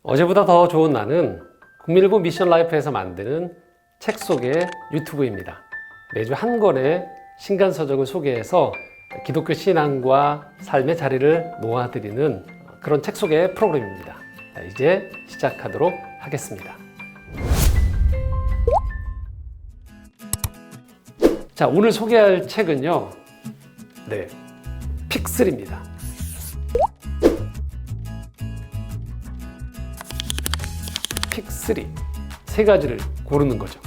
어제보다 더 좋은 나는 국민일보 미션라이프에서 만드는 책 소개 유튜브입니다. 매주 한 권의 신간서적을 소개해서 기독교 신앙과 삶의 자리를 놓아드리는 그런 책 소개 프로그램입니다. 자, 이제 시작하도록 하겠습니다. 자, 오늘 소개할 책은요, 픽3입니다. 픽3, 세 가지를 고르는 거죠.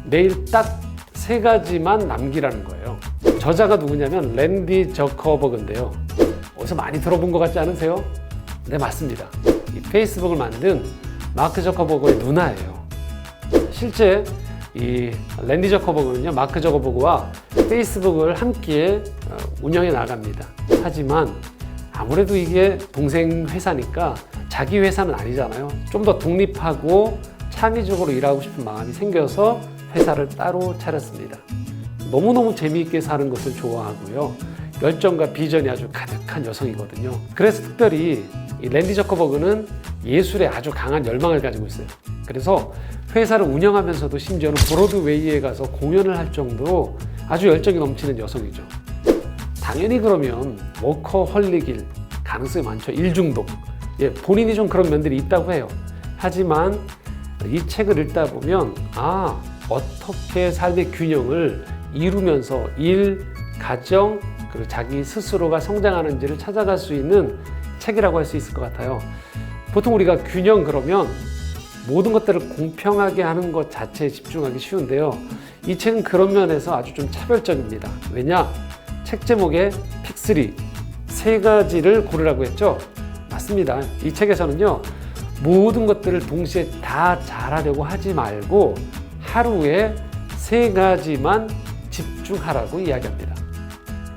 매일 딱 세 가지만 남기라는 거예요. 저자가 누구냐면 랜디 저커버그인데요. 어디서 많이 들어본 것 같지 않으세요? 네, 맞습니다. 이 페이스북을 만든 마크 저커버그의 누나예요. 실제 이 랜디 저커버그는요, 마크 저커버그와 페이스북을 함께 운영해 나갑니다. 하지만 아무래도 이게 동생 회사니까 자기 회사는 아니잖아요. 좀 더 독립하고 창의적으로 일하고 싶은 마음이 생겨서 회사를 따로 차렸습니다. 너무너무 재미있게 사는 것을 좋아하고요. 열정과 비전이 아주 가득한 여성이거든요. 그래서 특별히 이 랜디 저커버그는 예술에 아주 강한 열망을 가지고 있어요. 그래서 회사를 운영하면서도 심지어는 브로드웨이에 가서 공연을 할 정도로 아주 열정이 넘치는 여성이죠. 당연히 그러면 워커홀릭일 가능성이 많죠. 일중독. 본인이 좀 그런 면들이 있다고 해요. 하지만 이 책을 읽다 보면 어떻게 삶의 균형을 이루면서 일, 가정, 그리고 자기 스스로가 성장하는지를 찾아갈 수 있는 책이라고 할 수 있을 것 같아요. 보통 우리가 균형 그러면 모든 것들을 공평하게 하는 것 자체에 집중하기 쉬운데요. 이 책은 그런 면에서 아주 좀 차별적입니다. 왜냐? 책 제목에 픽3, 세 가지를 고르라고 했죠? 맞습니다. 이 책에서는요, 모든 것들을 동시에 다 잘하려고 하지 말고 하루에 세 가지만 집중하라고 이야기합니다.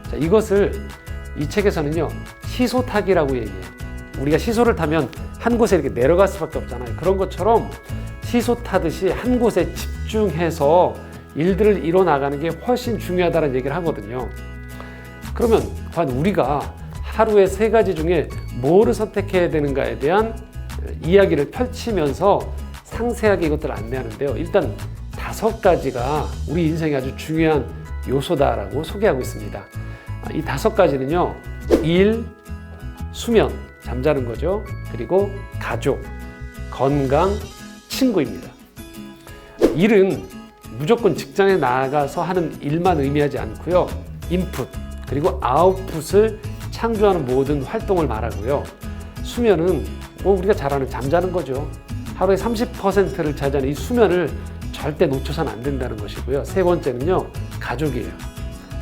자, 이것을 이 책에서는요, 시소 타기라고 얘기해요. 우리가 시소를 타면 한 곳에 이렇게 내려갈 수밖에 없잖아요. 그런 것처럼 시소 타듯이 한 곳에 집중해서 일들을 이뤄나가는 게 훨씬 중요하다는 얘기를 하거든요. 그러면 과연 우리가 하루에 세 가지 중에 뭐를 선택해야 되는가에 대한 이야기를 펼치면서 상세하게 이것들을 안내하는데요. 일단 5가지가 우리 인생에 아주 중요한 요소다라고 소개하고 있습니다. 이 5가지는요, 일, 수면, 잠자는 거죠. 그리고 가족, 건강, 친구입니다. 일은 무조건 직장에 나가서 하는 일만 의미하지 않고요. 인풋, 그리고 아웃풋을 창조하는 모든 활동을 말하고요. 수면은 우리가 잘 아는 잠자는 거죠. 하루에 30%를 차지하는 이 수면을 절대 놓쳐서는 안 된다는 것이고요. 세 번째는요, 가족이에요.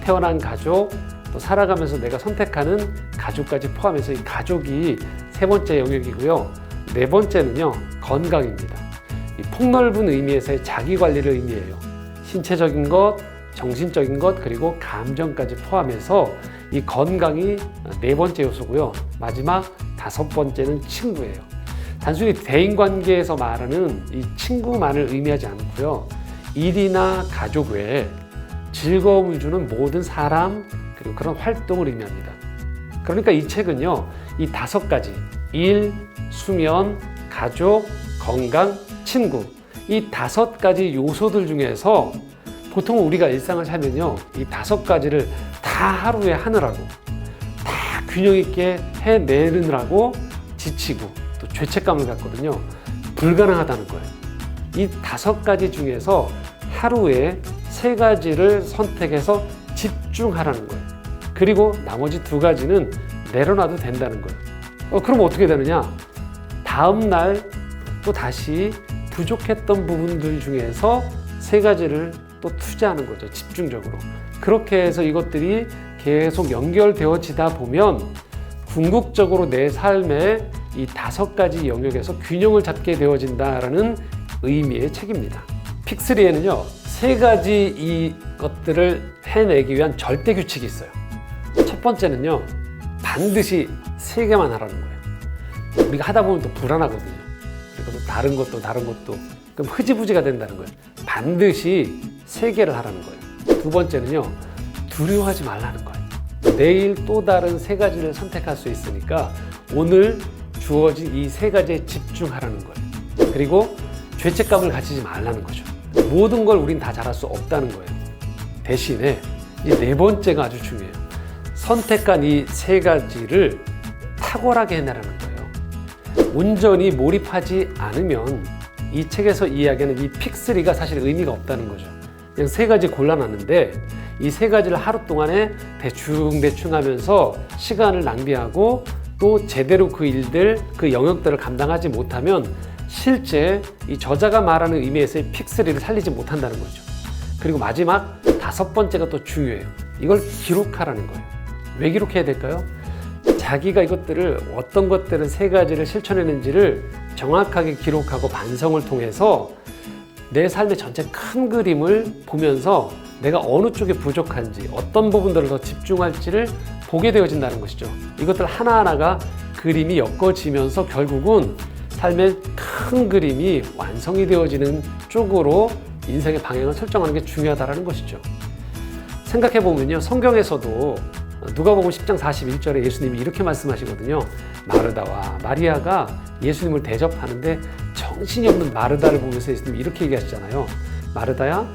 태어난 가족, 또 살아가면서 내가 선택하는 가족까지 포함해서 이 가족이 세 번째 영역이고요. 네 번째는요, 건강입니다. 이 폭넓은 의미에서의 자기관리를 의미해요. 신체적인 것, 정신적인 것, 그리고 감정까지 포함해서 이 건강이 네 번째 요소고요. 마지막 5번째는 친구예요. 단순히 대인관계에서 말하는 이 친구만을 의미하지 않고요. 일이나 가족 외에 즐거움을 주는 모든 사람, 그리고 그런 활동을 의미합니다. 그러니까 이 책은요, 이 5가지, 일, 수면, 가족, 건강, 친구, 이 5가지 요소들 중에서 보통 우리가 일상을 살면요, 이 5가지를 다 하루에 하느라고, 다 균형 있게 해내느라고 지치고 또 죄책감을 갖거든요. 불가능하다는 거예요. 이 5가지 중에서 하루에 3가지를 선택해서 집중하라는 거예요. 그리고 나머지 2가지는 내려놔도 된다는 거예요. 그럼 어떻게 되느냐? 다음 날 또 다시 부족했던 부분들 중에서 3가지를 또 투자하는 거죠. 집중적으로. 그렇게 해서 이것들이 계속 연결되어지다 보면 궁극적으로 내 삶의 이 5가지 영역에서 균형을 잡게 되어진다라는 의미의 책입니다. 픽3에는요, 3가지 이것들을 해내기 위한 절대 규칙이 있어요. 첫 번째는요, 반드시 3개만 하라는 거예요. 우리가 하다 보면 또 불안하거든요. 그리고 또 다른 것도 그럼 흐지부지가 된다는 거예요. 반드시 3개를 하라는 거예요. 2번째는요, 두려워하지 말라는 거예요. 내일 또 다른 3가지를 선택할 수 있으니까 오늘 주어진 이 세 가지에 집중하라는 거예요. 그리고 죄책감을 가지지 말라는 거죠. 모든 걸 우린 다 잘할 수 없다는 거예요. 대신에 이 네 번째가 아주 중요해요. 선택한 이 세 가지를 탁월하게 해내라는 거예요. 온전히 몰입하지 않으면 이 책에서 이야기하는 이 픽3가 사실 의미가 없다는 거죠. 그냥 세 가지 골라놨는데 이 세 가지를 하루 동안에 대충 하면서 시간을 낭비하고 또 제대로 그 일들, 그 영역들을 감당하지 못하면 실제 이 저자가 말하는 의미에서의 픽3를 살리지 못한다는 거죠. 그리고 마지막 다섯 번째가 또 중요해요. 이걸 기록하라는 거예요. 왜 기록해야 될까요? 자기가 이것들을 어떤 것들을 세 가지를 실천했는지를 정확하게 기록하고 반성을 통해서 내 삶의 전체 큰 그림을 보면서 내가 어느 쪽에 부족한지 어떤 부분들을 더 집중할지를 보게 되어진다는 것이죠. 이것들 하나하나가 그림이 엮어지면서 결국은 삶의 큰 그림이 완성이 되어지는 쪽으로 인생의 방향을 설정하는 게 중요하다는 것이죠. 생각해 보면요, 성경에서도 누가복음 10장 41절에 예수님이 이렇게 말씀하시거든요. 마르다와 마리아가 예수님을 대접하는데 정신이 없는 마르다를 보면서 예수님이 이렇게 얘기하시잖아요. 마르다야,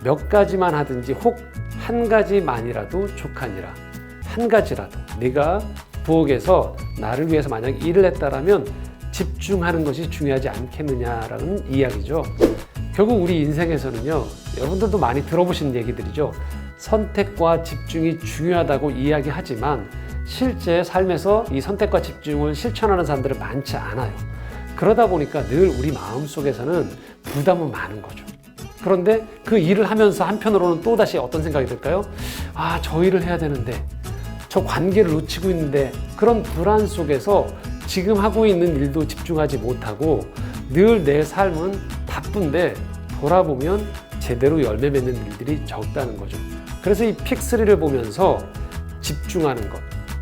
몇 가지만 하든지 혹 한 가지만이라도 족하니라. 한 가지라도 네가 부엌에서 나를 위해서 만약 일을 했다라면 집중하는 것이 중요하지 않겠느냐라는 이야기죠. 결국 우리 인생에서는요, 여러분들도 많이 들어보신 얘기들이죠. 선택과 집중이 중요하다고 이야기하지만 실제 삶에서 이 선택과 집중을 실천하는 사람들은 많지 않아요. 그러다 보니까 늘 우리 마음속에서는 부담은 많은 거죠. 그런데 그 일을 하면서 한편으로는 또다시 어떤 생각이 들까요? 아, 저 일을 해야 되는데, 저 관계를 놓치고 있는데, 그런 불안 속에서 지금 하고 있는 일도 집중하지 못하고 늘 내 삶은 바쁜데 돌아보면 제대로 열매 맺는 일들이 적다는 거죠. 그래서 이 픽3를 보면서 집중하는 것,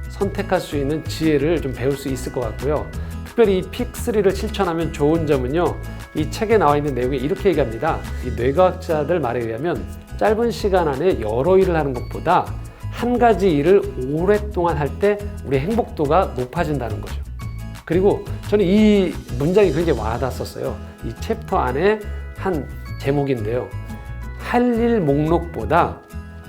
선택할 수 있는 지혜를 좀 배울 수 있을 것 같고요. 특별히 이 픽3를 실천하면 좋은 점은요, 이 책에 나와 있는 내용에 이렇게 얘기합니다. 이 뇌과학자들 말에 의하면 짧은 시간 안에 여러 일을 하는 것보다 한 가지 일을 오랫동안 할 때 우리의 행복도가 높아진다는 거죠. 그리고 저는 이 문장이 굉장히 와닿았었어요. 이 챕터 안에 한 제목인데요. 할 일 목록보다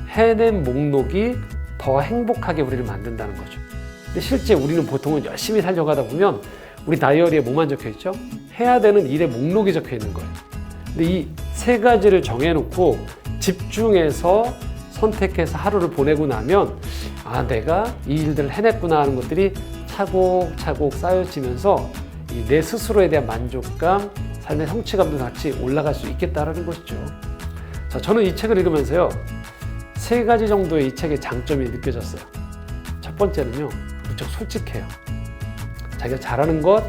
해낸 목록이 더 행복하게 우리를 만든다는 거죠. 근데 실제 우리는 보통은 열심히 살려고 하다 보면 우리 다이어리에 뭐만 적혀 있죠? 해야 되는 일의 목록이 적혀 있는 거예요. 근데 이 세 가지를 정해놓고 집중해서 선택해서 하루를 보내고 나면 아, 내가 이 일들을 해냈구나 하는 것들이 차곡차곡 쌓여지면서 내 스스로에 대한 만족감, 삶의 성취감도 같이 올라갈 수 있겠다라는 것이죠. 자, 저는 이 책을 읽으면서요, 세 가지 정도의 이 책의 장점이 느껴졌어요. 첫 번째는요, 무척 솔직해요. 자기가 잘하는 것,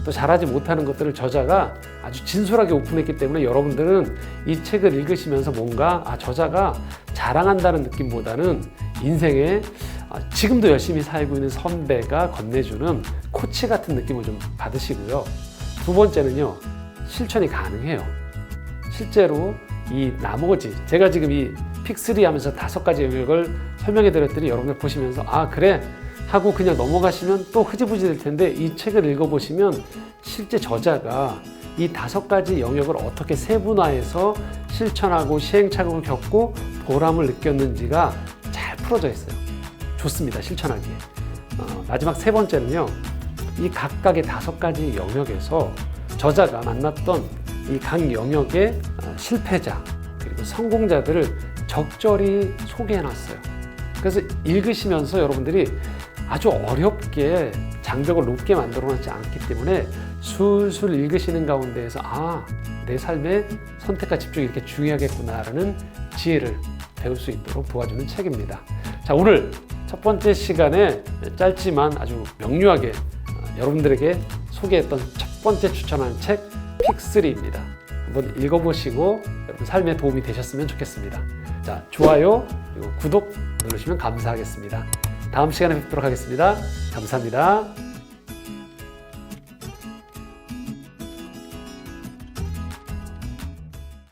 또 잘하지 못하는 것들을 저자가 아주 진솔하게 오픈했기 때문에 여러분들은 이 책을 읽으시면서 뭔가 저자가 자랑한다는 느낌보다는 인생에 지금도 열심히 살고 있는 선배가 건네주는 코치 같은 느낌을 좀 받으시고요. 두 번째는요, 실천이 가능해요. 실제로 이 나머지 제가 지금 이 픽3 하면서 5가지 영역을 설명해 드렸더니 여러분들 보시면서 아, 그래 하고 그냥 넘어가시면 또 흐지부지 될 텐데, 이 책을 읽어보시면 실제 저자가 이 5가지 영역을 어떻게 세분화해서 실천하고 시행착오를 겪고 보람을 느꼈는지가 잘 풀어져 있어요. 좋습니다, 실천하기에. 마지막 세 번째는요, 이 각각의 5가지 영역에서 저자가 만났던 이 각 영역의 실패자 그리고 성공자들을 적절히 소개해놨어요. 그래서 읽으시면서 여러분들이 아주 어렵게 장벽을 높게 만들어놨지 않기 때문에 술술 읽으시는 가운데에서 아, 내 삶의 선택과 집중이 이렇게 중요하겠구나라는 지혜를 배울 수 있도록 도와주는 책입니다. 자, 오늘 첫 번째 시간에 짧지만 아주 명료하게 여러분들에게 소개했던 첫 번째 추천하는 책 픽3입니다. 한번 읽어보시고 여러분 삶에 도움이 되셨으면 좋겠습니다. 자, 좋아요 그리고 구독 누르시면 감사하겠습니다. 다음 시간에 뵙도록 하겠습니다. 감사합니다.